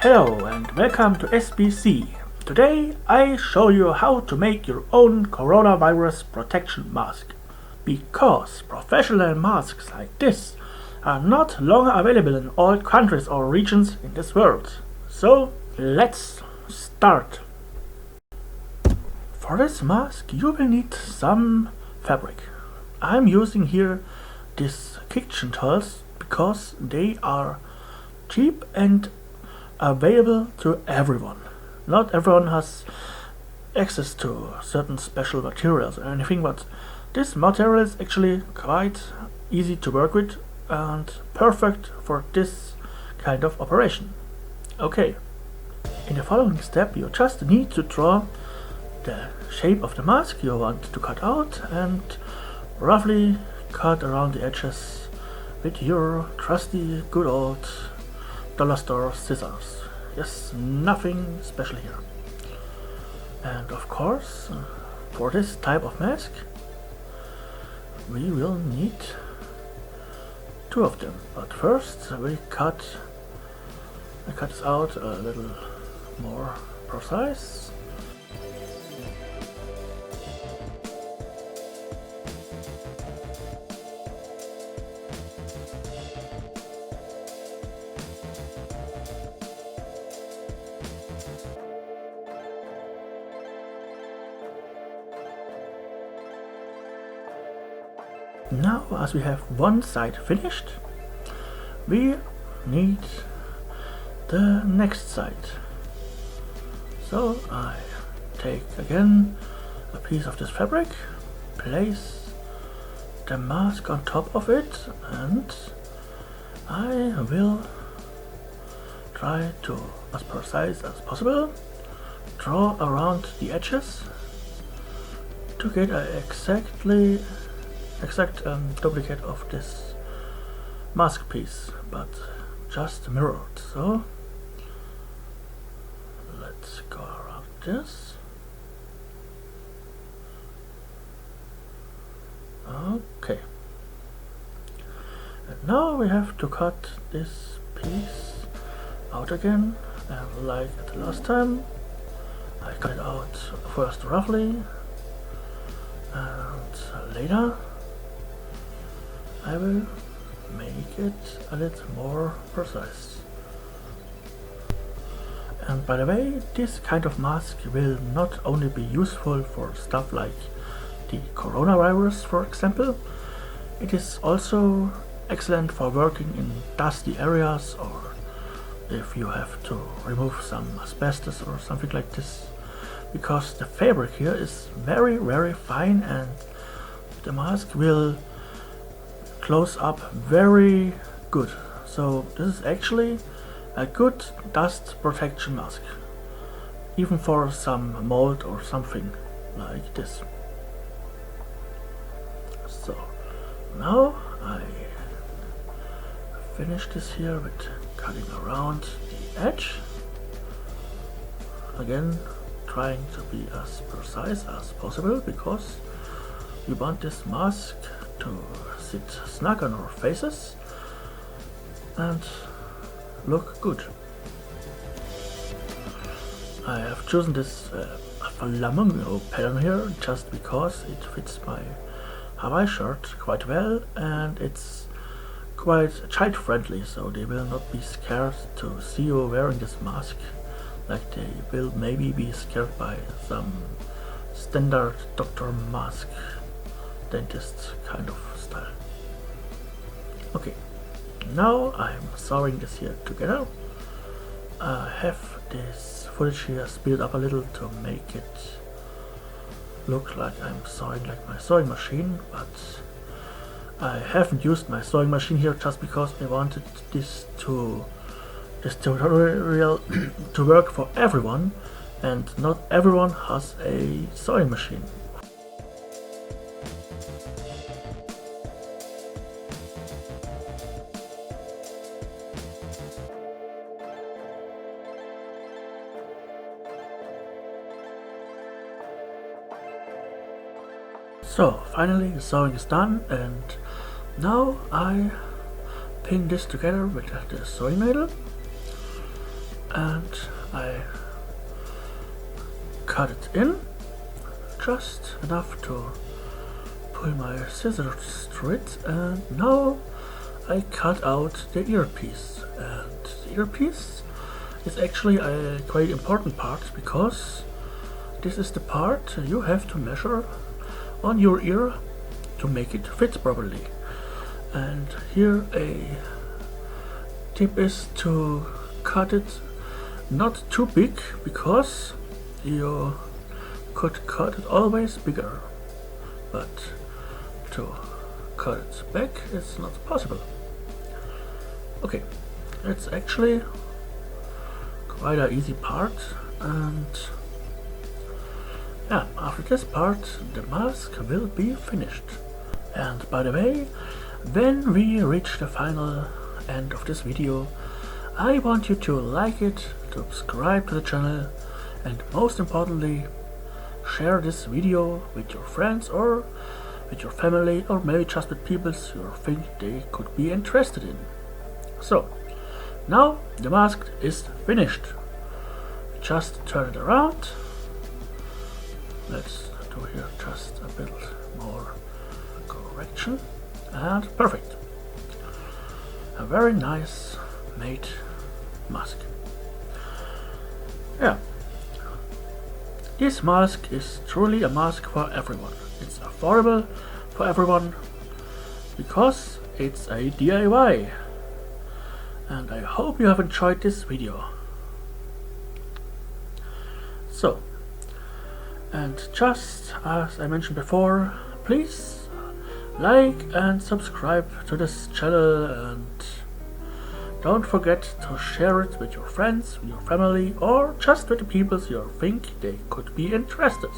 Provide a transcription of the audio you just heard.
Hello and welcome to SBC. Today I show you how to make your own coronavirus protection mask. Because professional masks like this are not longer available in all countries or regions in this world. So let's start. For this mask you will need some fabric. I'm using here these kitchen towels because they are cheap and available to everyone. Not everyone has access to certain special materials or anything, but this material is actually quite easy to work with and perfect for this kind of operation. Okay, in the following step you just need to draw the shape of the mask you want to cut out and roughly cut around the edges with your trusty good old dollar store scissors. Yes, nothing special here. And of course, for this type of mask, we will need two of them. But first, I cut this out a little more precise. Now, as we have one side finished, we need the next side. So I take again a piece of this fabric, place the mask on top of it, and I will try to, as precise as possible, draw around the edges to get an exact duplicate of this mask piece, but just mirrored. So let's go around this. Okay, and now we have to cut this piece out again, and like the last time I cut it out first roughly and later I will make it a little more precise. And by the way, this kind of mask will not only be useful for stuff like the coronavirus, for example, it is also excellent for working in dusty areas or if you have to remove some asbestos or something like this, because the fabric here is very fine and the mask will close up very good. So this is actually a good dust protection mask, even for some mold or something like this. So now I finish this here with cutting around the edge, again trying to be as precise as possible because we want this mask to sit snug on our faces and look good. I have chosen this flamingo pattern here just because it fits my Hawaii shirt quite well and it's quite child friendly, so they will not be scared to see you wearing this mask like they will maybe be scared by some standard doctor mask, dentist kind of style. Okay, now I'm sewing this here together. I have this footage here speeded up a little to make it look like I'm sewing like my sewing machine, but I haven't used my sewing machine here just because I wanted this tutorial to work for everyone, and not everyone has a sewing machine. So finally the sewing is done, and now I pin this together with the sewing needle and I cut it in just enough to pull my scissors through it, and now I cut out the earpiece. And the earpiece is actually a quite important part, because this is the part you have to measure on your ear to make it fit properly. And here a tip is to cut it not too big, because you could cut it always bigger, but to cut it back it's not possible. Okay, it's actually quite an easy part, and yeah, after this part the mask will be finished. And by the way, when we reach the final end of this video, I want you to like it, subscribe to the channel, and most importantly, share this video with your friends or with your family, or maybe just with people you think they could be interested in. So, now the mask is finished. Just turn it around. Let's do here just a bit more correction, and perfect. A very nice made mask. Yeah. This mask is truly a mask for everyone. It's affordable for everyone because it's a DIY. And I hope you have enjoyed this video. So, and just as I mentioned before, please like and subscribe to this channel, and don't forget to share it with your friends, with your family, or just with the people you think they could be interested.